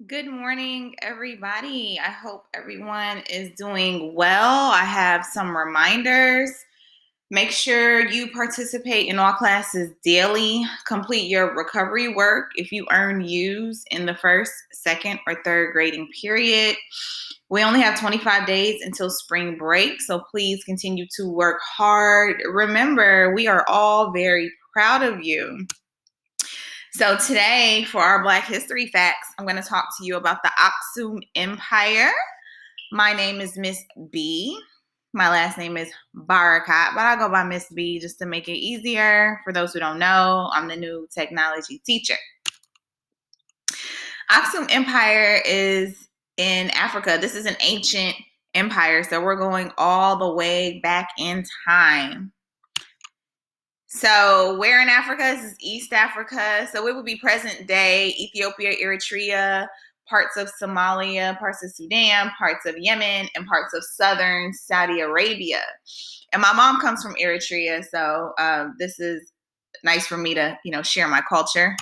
Good morning, everybody. I hope everyone is doing well. I have some reminders. Make sure you participate in all classes daily. Complete your recovery work if you earn U's in the first, second, or third grading period. We only have 25 days until spring break, so please continue to work hard. Remember, we are all very proud of you. So today, for our Black History Facts, I'm going to talk to you about the Aksum Empire. My name is Miss B. My last name is Barakat, but I go by Miss B just to make it easier. For those who don't know, I'm the new technology teacher. Aksum Empire is in Africa. This is an ancient empire, so we're going all the way back in time. So where in Africa? This is East Africa. So it would be present day Ethiopia, Eritrea, parts of Somalia, parts of Sudan, parts of Yemen, and parts of southern Saudi Arabia. And my mom comes from Eritrea, so this is nice for me to, share my culture.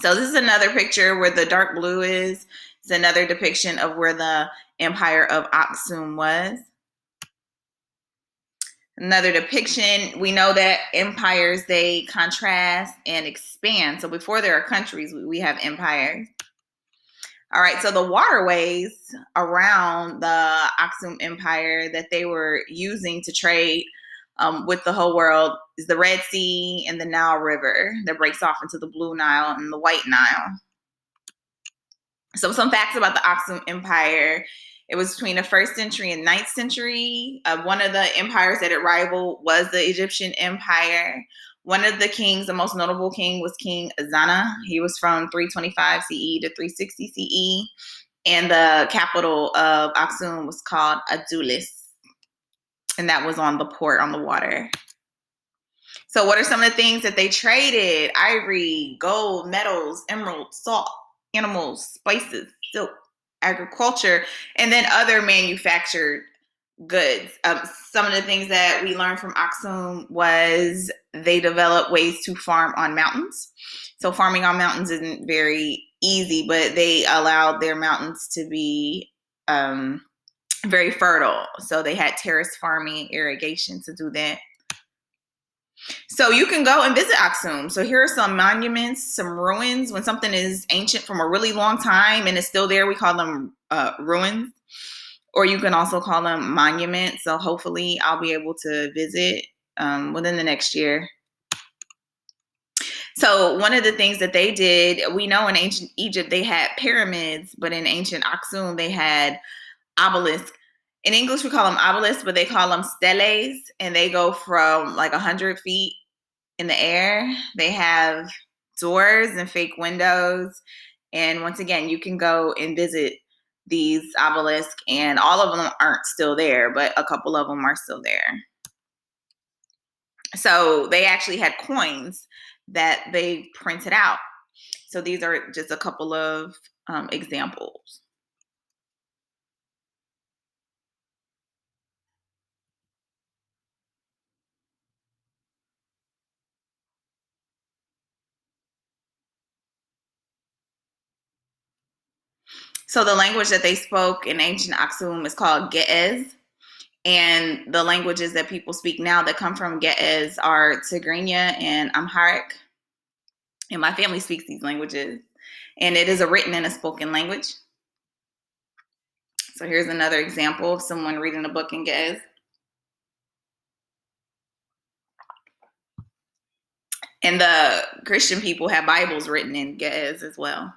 So this is another picture where the dark blue is. It's another depiction of where the empire of Aksum was. Another depiction, we know that empires, they contrast and expand. So before there are countries, we have empires. All right, so the waterways around the Aksum Empire that they were using to trade with the whole world is the Red Sea and the Nile River that breaks off into the Blue Nile and the White Nile. So some facts about the Aksum Empire. It was between the 1st century and 9th century. One of the empires that it rivaled was the Egyptian Empire. One of the kings, the most notable king, was King Azana. He was from 325 CE to 360 CE. And the capital of Aksum was called Adulis. And that was on the port on the water. So what are some of the things that they traded? Ivory, gold, metals, emeralds, salt, animals, spices, silk, agriculture, and then other manufactured goods. Some of the things that we learned from Aksum was they developed ways to farm on mountains. So farming on mountains isn't very easy, but they allowed their mountains to be very fertile. So they had terrace farming, irrigation to do that. So you can go and visit Aksum. So here are some monuments, some ruins. When something is ancient from a really long time and it's still there, we call them ruins. Or you can also call them monuments. So hopefully I'll be able to visit within the next year. So one of the things that they did, we know in ancient Egypt they had pyramids, but in ancient Aksum they had obelisks. In English we call them obelisks, but they call them steles, and they go from like 100 feet in the air. They have doors and fake windows. And once again, you can go and visit these obelisks, and all of them aren't still there, but a couple of them are still there. So they actually had coins that they printed out. So these are just a couple of examples. So the language that they spoke in ancient Aksum is called Ge'ez. And the languages that people speak now that come from Ge'ez are Tigrinya and Amharic. And my family speaks these languages. And it is a written and a spoken language. So here's another example of someone reading a book in Ge'ez. And the Christian people have Bibles written in Ge'ez as well.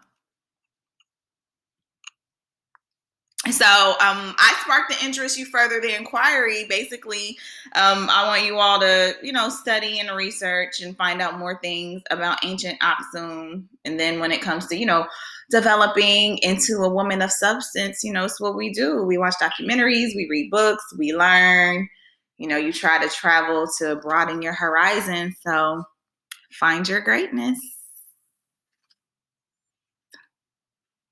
So I sparked the interest, you further the inquiry. Basically, I want you all to, study and research and find out more things about ancient Aksum. And then when it comes to, developing into a woman of substance, it's what we do. We watch documentaries, we read books, we learn, you try to travel to broaden your horizon. So find your greatness.